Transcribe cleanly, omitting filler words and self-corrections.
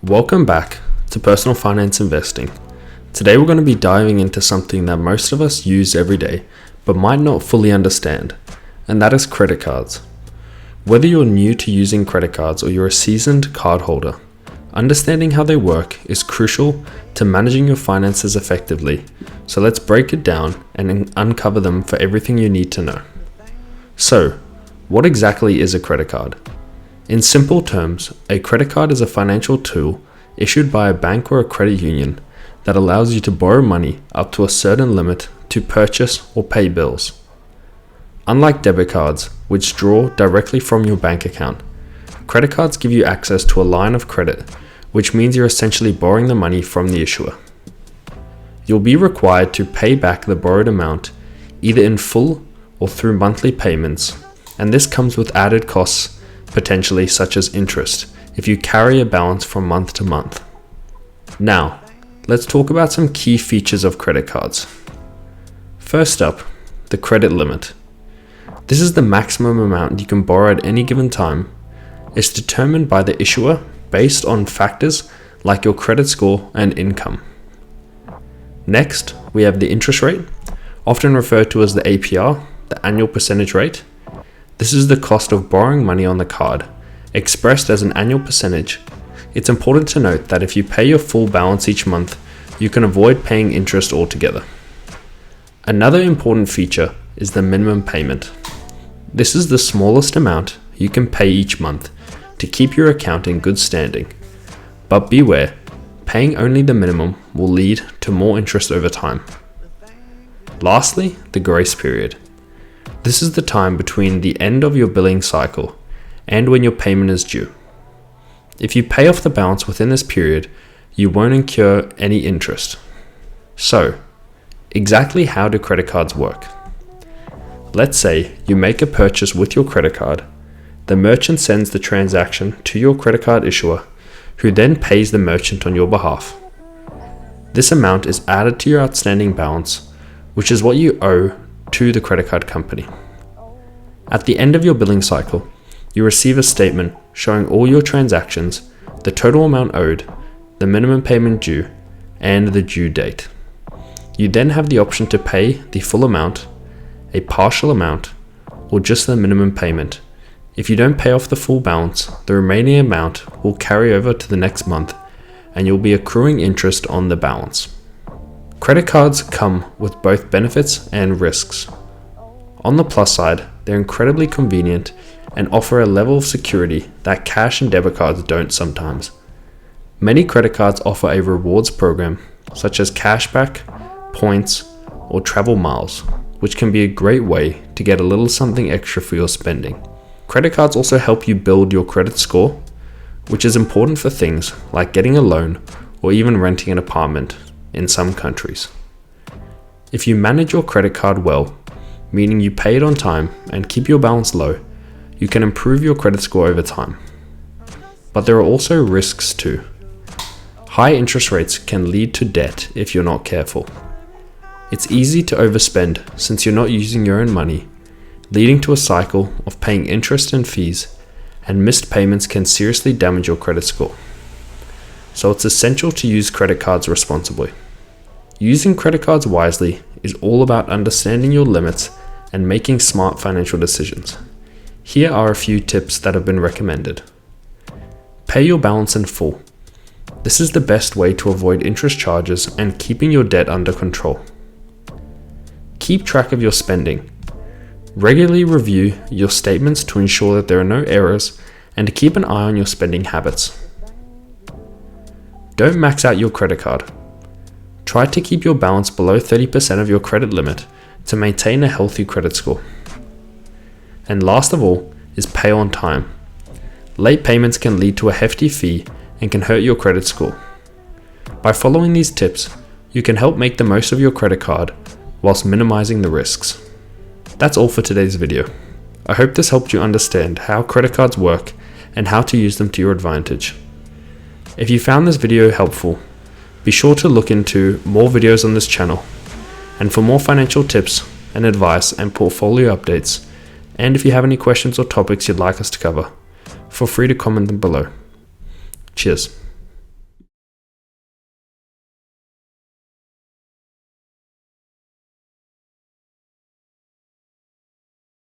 Welcome back to Personal Finance Investing. Today we're going to be diving into something that most of us use every day but might not fully understand, and that is credit cards. Whether you're new to using credit cards or you're a seasoned card holder, understanding how they work is crucial to managing your finances effectively. So let's break it down and uncover them for everything you need to know. So, what exactly is a credit card? In simple terms, a credit card is a financial tool issued by a bank or a credit union that allows you to borrow money up to a certain limit to purchase or pay bills. Unlike debit cards, which draw directly from your bank account, credit cards give you access to a line of credit, which means you're essentially borrowing the money from the issuer. You'll be required to pay back the borrowed amount either in full or through monthly payments, and this comes with added costs, potentially such as interest, if you carry a balance from month to month. Now, let's talk about some key features of credit cards. First up, the credit limit. This is the maximum amount you can borrow at any given time. It's determined by the issuer based on factors like your credit score and income. Next, we have the interest rate, often referred to as the APR, the annual percentage rate. This is the cost of borrowing money on the card, expressed as an annual percentage. It's important to note that if you pay your full balance each month, you can avoid paying interest altogether. Another important feature is the minimum payment. This is the smallest amount you can pay each month to keep your account in good standing. But beware, paying only the minimum will lead to more interest over time. Lastly, the grace period. This is the time between the end of your billing cycle and when your payment is due. If you pay off the balance within this period, you won't incur any interest. So, exactly how do credit cards work? Let's say you make a purchase with your credit card. The merchant sends the transaction to your credit card issuer, who then pays the merchant on your behalf. This amount is added to your outstanding balance, which is what you owe to the credit card company. At the end of your billing cycle, you receive a statement showing all your transactions, the total amount owed, the minimum payment due, and the due date. You then have the option to pay the full amount, a partial amount, or just the minimum payment. If you don't pay off the full balance, the remaining amount will carry over to the next month, and you'll be accruing interest on the balance. Credit cards come with both benefits and risks. On the plus side, they're incredibly convenient and offer a level of security that cash and debit cards don't sometimes. Many credit cards offer a rewards program, such as cashback, points, or travel miles, which can be a great way to get a little something extra for your spending. Credit cards also help you build your credit score, which is important for things like getting a loan or even renting an apartment in some countries. If you manage your credit card well, meaning you pay it on time and keep your balance low, you can improve your credit score over time. But there are also risks too. High interest rates can lead to debt if you're not careful. It's easy to overspend since you're not using your own money, leading to a cycle of paying interest and fees, and missed payments can seriously damage your credit score. So it's essential to use credit cards responsibly. Using credit cards wisely is all about understanding your limits and making smart financial decisions. Here are a few tips that have been recommended. Pay your balance in full. This is the best way to avoid interest charges and keeping your debt under control. Keep track of your spending. Regularly review your statements to ensure that there are no errors and to keep an eye on your spending habits. Don't max out your credit card. Try to keep your balance below 30% of your credit limit to maintain a healthy credit score. And last of all is pay on time. Late payments can lead to a hefty fee and can hurt your credit score. By following these tips, you can help make the most of your credit card whilst minimizing the risks. That's all for today's video. I hope this helped you understand how credit cards work and how to use them to your advantage. If you found this video helpful, be sure to look into more videos on this channel. And for more financial tips and advice and portfolio updates, and if you have any questions or topics you'd like us to cover, feel free to comment them below. Cheers.